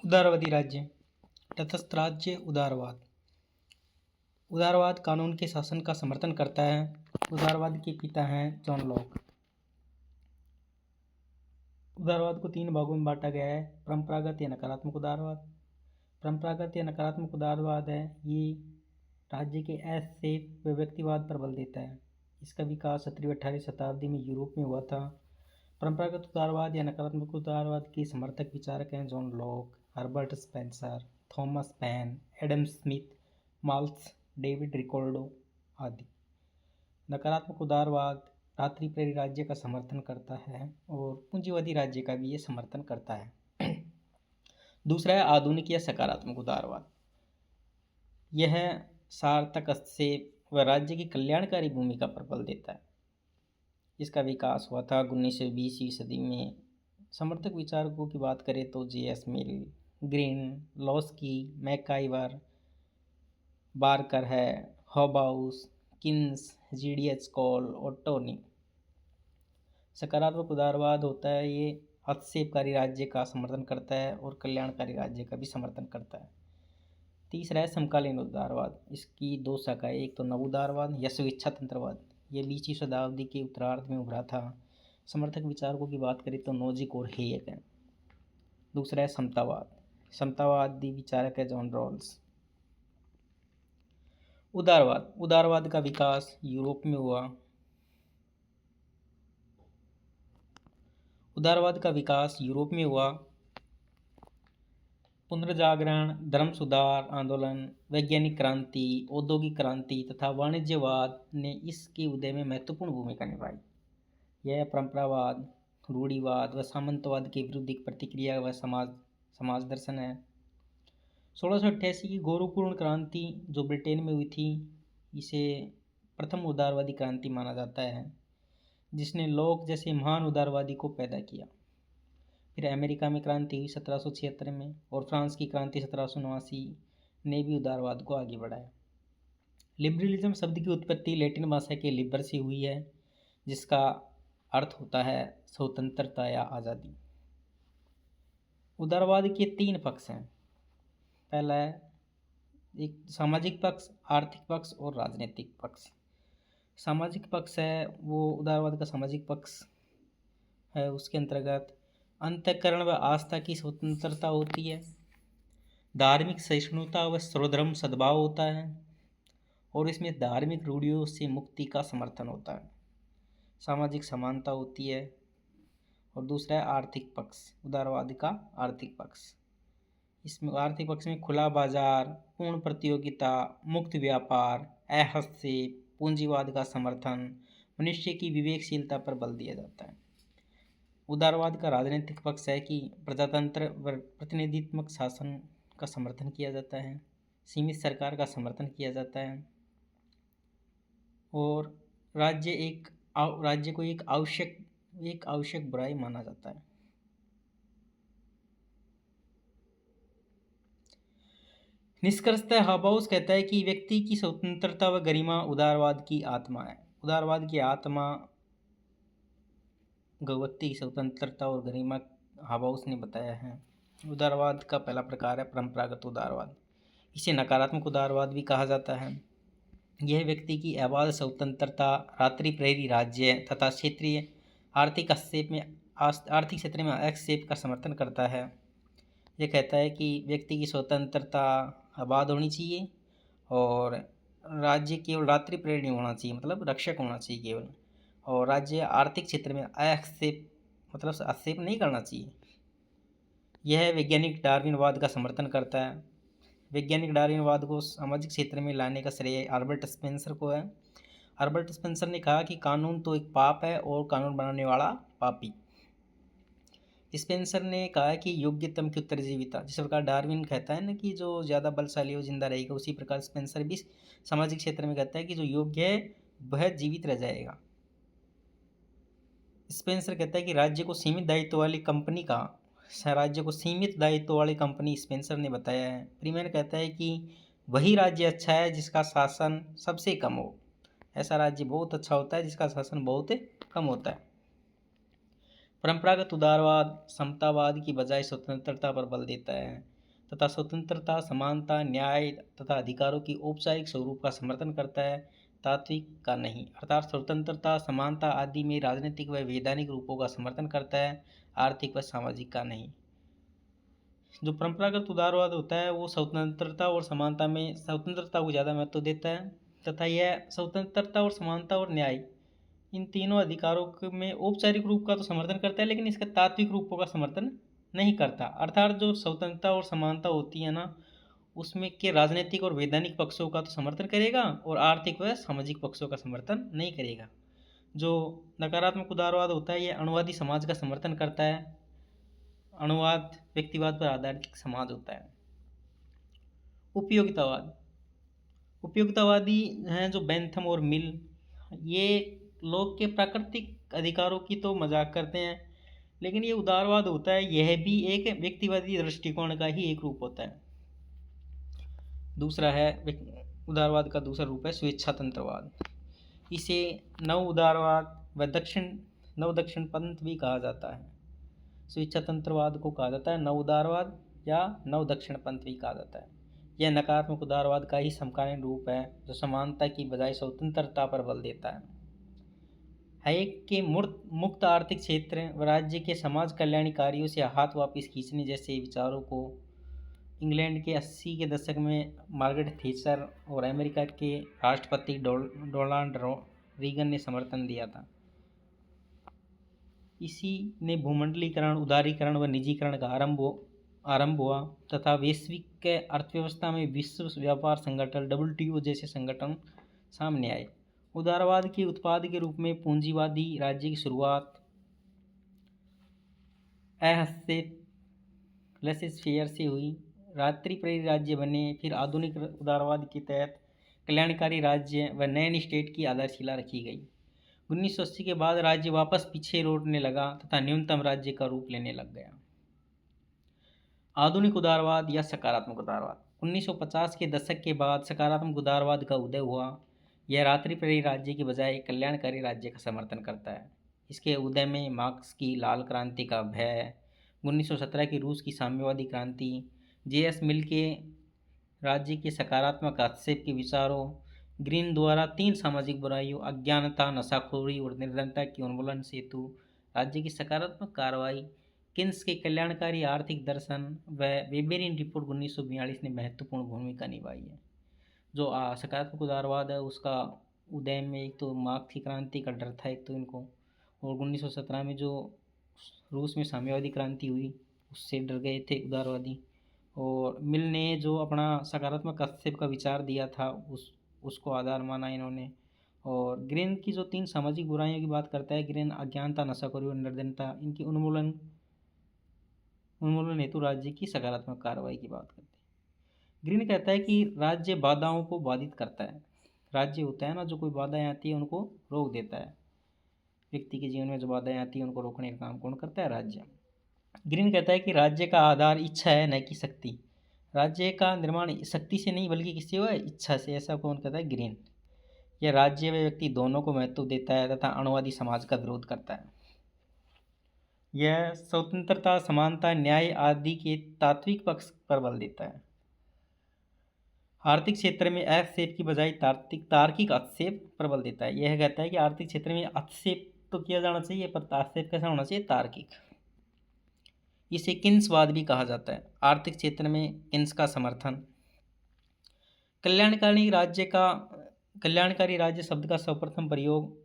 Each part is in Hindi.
उदारवादी राज्य। तटस्थ राज्य उदारवाद। उदारवाद कानून के शासन का समर्थन करता है। उदारवाद के पिता हैं जॉन लॉक। उदारवाद को 3 भागों में बांटा गया है। परंपरागत या नकारात्मक उदारवाद। परंपरागत या नकारात्मक उदारवाद है ये राज्य के अस्थायी व व्यक्तिवाद पर बल देता है। इसका विकास 17वीं 18वीं शताब्दी में यूरोप में हुआ था। परंपरागत उदारवाद या नकारात्मक उदारवाद के समर्थक विचारक हैं John Locke, Herbert Spencer, Thomas pen, Adam Smith, marks, David Ricardo आदि। नकारात्मक उदारवाद रात्रि प्रेरी राज्य का समर्थन करता है और पूंजीवादी राज्य का भी ये समर्थन करता है। दूसरा है आधुनिक या सकारात्मक उदारवाद। यह सार्थक हस्तक्षेप व राज्य की कल्याणकारी भूमिका पर बल देता है। इसका विकास हुआ था 1920वीं सदी में। समर्थक विचारकों की बात करें तो J.S. मिल, ग्रीन, लॉस्की, मैकाइवर, बार्कर है, हॉबाउस, किन्स, G.D.H. कॉल और टोनी। सकारात्मक उदारवाद होता है ये हस्तक्षेपकारी राज्य का समर्थन करता है और कल्याणकारी राज्य का भी समर्थन करता है। तीसरा है समकालीन उदारवाद। इसकी 2 शाखाएं, एक तो नव उदारवाद या स्वेच्छा तंत्रवाद। ये 20वीं शताब्दी के उत्तरार्ध में उभरा था। समर्थक विचारकों की बात करें तो नोजिक और हेयक है। दूसरा है समतावाद। समतावादी विचारक है जॉन रॉल्स। उदारवाद। उदारवाद का विकास यूरोप में हुआ। उदारवाद का विकास यूरोप में हुआ। पुनर्जागरण, धर्म सुधार आंदोलन, वैज्ञानिक क्रांति, औद्योगिक क्रांति तथा वाणिज्यवाद ने इसके उदय में महत्वपूर्ण भूमिका निभाई। यह परंपरावाद, रूढ़िवाद व सामंतवाद के विरुद्ध एक प्रतिक्रिया व समाज दर्शन है। 1688 की गौरवपूर्ण क्रांति जो ब्रिटेन में हुई थी, इसे प्रथम उदारवादी क्रांति माना जाता है, जिसने लॉक जैसे महान उदारवादी को पैदा किया। फिर अमेरिका में क्रांति हुई 1776 में और फ्रांस की क्रांति 1789 ने भी उदारवाद को आगे बढ़ाया। लिबरलिज्म शब्द की उत्पत्ति लैटिन भाषा के लिबर से हुई है, जिसका अर्थ होता है स्वतंत्रता या आज़ादी। उदारवाद के 3 पक्ष हैं। पहला है एक सामाजिक पक्ष, आर्थिक पक्ष और राजनीतिक पक्ष। सामाजिक पक्ष है वो उदारवाद का सामाजिक पक्ष है। उसके अंतर्गत अंतःकरण व आस्था की स्वतंत्रता होती है, धार्मिक सहिष्णुता व सर्वधर्म सद्भाव होता है और इसमें धार्मिक रूढ़ियों से मुक्ति का समर्थन होता है। सामाजिक समानता होती है। और दूसरा है आर्थिक पक्ष, उदारवाद का आर्थिक पक्ष। इसमें आर्थिक पक्ष में खुला बाजार, पूर्ण प्रतियोगिता, मुक्त व्यापार, हस्तक्षेप, पूंजीवाद का समर्थन, मनुष्य की विवेकशीलता पर बल दिया जाता है। उदारवाद का राजनीतिक पक्ष है कि प्रजातंत्र व प्रतिनिधित्वक शासन का समर्थन किया जाता है, सीमित सरकार का समर्थन किया जाता है और राज्य को एक आवश्यक बुराई माना जाता है। निष्कर्षतः हॉबाउस कहता है कि व्यक्ति की स्वतंत्रता व गरिमा उदारवाद की आत्मा है। उदारवाद की आत्मा व्यक्ति की स्वतंत्रता और गरिमा हॉबाउस ने बताया है। उदारवाद का पहला प्रकार है परंपरागत उदारवाद। इसे नकारात्मक उदारवाद भी कहा जाता है। यह व्यक्ति की अबाध स्वतंत्रता, रात्रि प्रहरी राज्य तथा क्षेत्रीय आर्थिक क्षेत्र में हस्तक्षेप का समर्थन करता है। यह कहता है कि व्यक्ति की स्वतंत्रता आबाद होनी चाहिए और राज्य केवल रात्रि प्रहरी नहीं होना चाहिए, मतलब रक्षक होना चाहिए केवल, और राज्य आर्थिक क्षेत्र में हस्तक्षेप नहीं करना चाहिए। यह वैज्ञानिक डार्विनवाद का समर्थन करता है। वैज्ञानिक डार्विनवाद को सामाजिक क्षेत्र में लाने का श्रेय हर्बर्ट स्पेंसर को है। हर्बर्ट स्पेंसर ने कहा कि कानून तो एक पाप है और कानून बनाने वाला पापी। स्पेंसर ने कहा कि योग्यतम की उत्तरजीविता, जिस प्रकार डार्विन कहता है ना कि जो ज़्यादा बलशाली हो जिंदा रहेगा, उसी प्रकार स्पेंसर भी सामाजिक क्षेत्र में कहता है कि जो योग्य है वह जीवित रह जाएगा। स्पेंसर कहता है कि राज्य को सीमित दायित्व वाली कंपनी स्पेंसर ने बताया है। फ्रीमैन कहता है कि वही राज्य अच्छा है जिसका शासन सबसे कम हो। ऐसा राज्य बहुत अच्छा होता है जिसका शासन बहुत कम होता है। परंपरागत उदारवाद समतावाद की बजाय स्वतंत्रता पर बल देता है। तथा स्वतंत्रता, समानता, न्याय तथा अधिकारों की औपचारिक स्वरूप का समर्थन करता है, तात्विक का नहीं। अर्थात स्वतंत्रता, समानता आदि में राजनीतिक व वैधानिक रूपों का समर्थन करता है, आर्थिक व सामाजिक का नहीं। जो परंपरागत उदारवाद होता है वो स्वतंत्रता और समानता में स्वतंत्रता को ज़्यादा महत्व देता है तथा यह स्वतंत्रता और समानता और न्याय इन तीनों अधिकारों में औपचारिक रूप का तो समर्थन करता है, लेकिन इसका तात्विक रूपों का समर्थन नहीं करता। अर्थात जो स्वतंत्रता और समानता होती है ना, उसमें के राजनीतिक और वैधानिक पक्षों का तो समर्थन करेगा और आर्थिक व सामाजिक पक्षों का समर्थन नहीं करेगा। जो नकारात्मक उदारवाद होता है, यह अणुवादी समाज का समर्थन करता है। अणुवाद व्यक्तिवाद पर आधारित समाज होता है। उपयोगितावाद, उपयोगितावादी हैं जो बेंथम और मिल, ये लोग के प्राकृतिक अधिकारों की तो मजाक करते हैं, लेकिन ये उदारवाद होता है यह भी एक व्यक्तिवादी दृष्टिकोण का ही एक रूप होता है। दूसरा है उदारवाद का दूसरा रूप है स्वेच्छातंत्रवाद। इसे नव उदारवाद व नव दक्षिण पंथ भी कहा जाता है। स्वेच्छातंत्रवाद को कहा जाता है नव उदारवाद या नव दक्षिण पंथ भी कहा जाता है। यह नकारात्मक उदारवाद का ही समकालीन रूप है जो समानता की बजाय स्वतंत्रता पर बल देता है। हैक के मुक्त आर्थिक क्षेत्र व राज्य के समाज कल्याणी कार्यों से हाथ वापस खींचने जैसे विचारों को इंग्लैंड के 80 के दशक में मार्गरेट थैचर और अमेरिका के राष्ट्रपति डोनाल्ड रीगन ने समर्थन दिया था। इसी ने भूमंडलीकरण, उदारीकरण व निजीकरण का आरंभ हुआ तथा वैश्विक अर्थव्यवस्था में विश्व व्यापार संगठन WTO जैसे संगठन सामने आए। उदारवाद के उत्पाद के रूप में पूंजीवादी राज्य की शुरुआत हस्तक्षेप लेसेस-फेयर से हुई, रात्रि प्रेरित राज्य बने, फिर आधुनिक उदारवाद के तहत कल्याणकारी राज्य व नए स्टेट की आधारशिला रखी गई। 1980 के बाद राज्य वापस पीछे लौटने लगा तथा न्यूनतम राज्य का रूप लेने लग गया। आधुनिक उदारवाद या सकारात्मक उदारवाद, 1950 के दशक के बाद सकारात्मक उदारवाद का उदय हुआ। यह रात्रि प्रेरित राज्य के बजाय कल्याणकारी राज्य का समर्थन करता है। इसके उदय में मार्क्स की लाल क्रांति का भय, 1917 की रूस की साम्यवादी क्रांति, JS मिल के राज्य के सकारात्मक हस्तक्षेप के विचारों, ग्रीन द्वारा 3 सामाजिक बुराइयों अज्ञानता, नशाखोरी और निर्धनता की उन्मूलन हेतु राज्य की सकारात्मक कार्रवाई, किन्स के कल्याणकारी आर्थिक दर्शन व वेबेरियन रिपोर्ट 1942 ने महत्वपूर्ण भूमिका निभाई है। जो सकारात्मक उदारवाद है उसका उदय में एक तो मार्क्स की क्रांति का डर था एक तो इनको, और 1917 में जो रूस में साम्यवादी क्रांति हुई उससे डर गए थे उदारवादी। और मिल ने जो अपना सकारात्मक हस्तक्षेप का विचार दिया था उसको आधार माना इन्होंने। और ग्रीन की जो 3 सामाजिक बुराइयों की बात करता है, ग्रीन अज्ञानता, नशाखोरी और निर्धनता, इनकी उन्मूलन हेतु राज्य की सकारात्मक कार्रवाई की बात करते हैं। ग्रीन कहता है कि राज्य बाधाओं को बाधित करता है। राज्य होता है ना, जो कोई बाधाएं आती है उनको रोक देता है। व्यक्ति के जीवन में जो बाधाएं आती है उनको रोकने का काम कौन करता है? राज्य। ग्रीन कहता है कि राज्य का आधार इच्छा है, न कि शक्ति। राज्य का निर्माण शक्ति से नहीं बल्कि किससे हुआ है? इच्छा से। ऐसा कौन कहता है? ग्रीन। यह राज्य व व्यक्ति दोनों को महत्व देता है तथा अणुवादी समाज का विरोध करता है। यह स्वतंत्रता, समानता, न्याय आदि के तात्विक पक्ष पर बल देता है। आर्थिक क्षेत्र में हस्तक्षेप की बजाय तार्किक हस्तक्षेप पर बल देता है। यह कहता है कि आर्थिक क्षेत्र में हस्तक्षेप तो किया जाना चाहिए, पर हस्तक्षेप कैसा होना चाहिए? तार्किक। इसे किन्सवाद भी कहा जाता है। आर्थिक क्षेत्र में किन्स का समर्थन। कल्याणकारी राज्य शब्द का सर्वप्रथम प्रयोग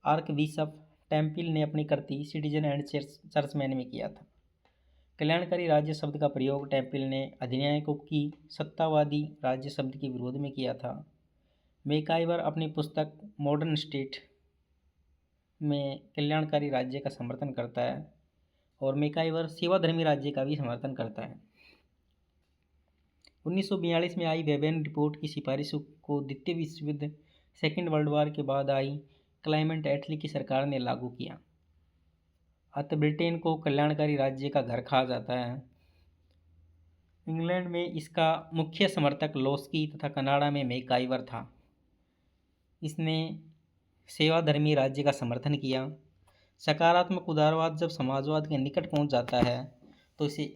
आर्कबिशप टेम्पिल ने अपनी कृति सिटीजन एंड चर्चमैन में किया था। कल्याणकारी राज्य शब्द का प्रयोग टेम्पिल ने अधिनायकों की सत्तावादी राज्य शब्द के विरोध में किया था। मैकाइवर अपनी पुस्तक मॉडर्न स्टेट में कल्याणकारी राज्य का समर्थन करता है और मैकाइवर सेवाधर्मी राज्य का भी समर्थन करता है। 1942 में आई वेबेरियन रिपोर्ट की सिफारिशों को द्वितीय विश्व युद्ध सेकेंड वर्ल्ड वॉर के बाद आई क्लाइमेट एटली की सरकार ने लागू किया। अतः ब्रिटेन को कल्याणकारी राज्य का घर कहा जाता है। इंग्लैंड में इसका मुख्य समर्थक लोस्की तथा कनाडा में मैकाइवर था। इसने सेवाधर्मी राज्य का समर्थन किया। सकारात्मक उदारवाद जब समाजवाद के निकट पहुंच जाता है तो इसे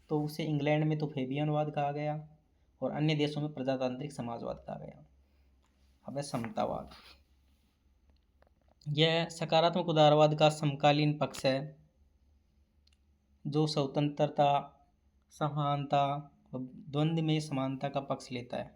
तो उसे इंग्लैंड में तो फेबियनवाद कहा गया और अन्य देशों में प्रजातांत्रिक समाजवाद कहा गया। अब है समतावाद। यह सकारात्मक उदारवाद का समकालीन पक्ष है जो स्वतंत्रता, समानता और द्वंद्व में समानता का पक्ष लेता है।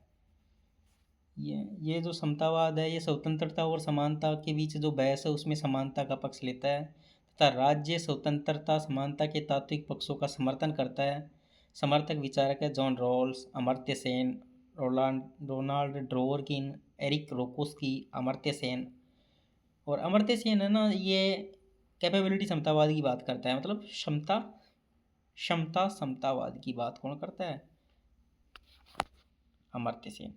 ये जो समतावाद है ये स्वतंत्रता और समानता के बीच जो बहस है उसमें समानता का पक्ष लेता है तथा राज्य स्वतंत्रता समानता के तात्विक पक्षों का समर्थन करता है। समर्थक विचारक है John Rawls, Amartya Sen, Ronald Dworkin, Eric Rokoski, Amartya Sen. और अमर्त्य सेन है ना, ये कैपेबिलिटी समतावाद की बात करता है, मतलब क्षमता समतावाद की बात कौन करता है? अमर्त्य सेन।